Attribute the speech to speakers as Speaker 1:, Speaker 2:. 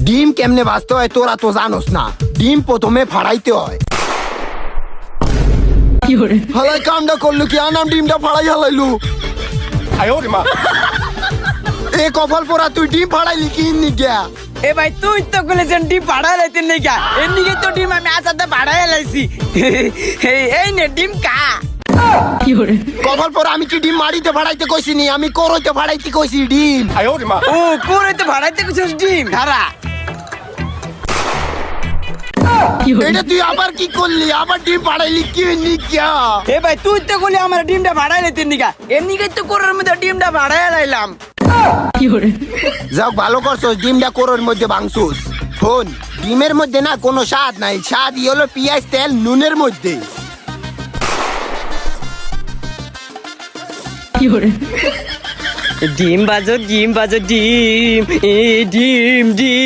Speaker 1: ডিম কেমনে ভাজতে হয় তোরা তো জানোস না, ডিম প্রথমে ফাড়াইতে হয়। হালাই কামটা করলু কি, আনাম ডিমটা ফাড়াই হালাইলু। এ কপাল পোড়া, তুই ডিম ফাড়াইলি কি নিগা?
Speaker 2: এ ভাই তুই তো বলেছেন ডিম ভাড়া লাইতে নেই গা, এর নিকে তো ডিম আমি আসাতে ভাড়া লাইছি। এই নে ডিম কা।
Speaker 1: কপাল পোড়া, আমি কি ডিম মাড়িতে ফাড়াইতে কইছি নি, আমি করইতে ফাড়াইতে কইছি ডিম।
Speaker 2: ও করে তো ভাড়াইতে কিছু ডিম ধারা।
Speaker 1: এটা তুই আবার কি করলি, আবার ডিম ফাড়াইলি কি নিগা?
Speaker 2: এ ভাই তুই তো বলি আমার ডিমটা ভাড়া লাইতে নিগা, এর নিকে তো করার মধ্যে ডিমটা ভাড়া লাইলাম।
Speaker 1: যাও ভালো করছস, ডিমটা কোরোর মধ্যে ভাঙছুস। শোন, ডিমের মধ্যে না কোনো স্বাদ নাই, স্বাদ হলো পেঁয়াজ তেল নুনের মধ্যে।
Speaker 2: ডিম বাজো ডিম, ডিম ডিম।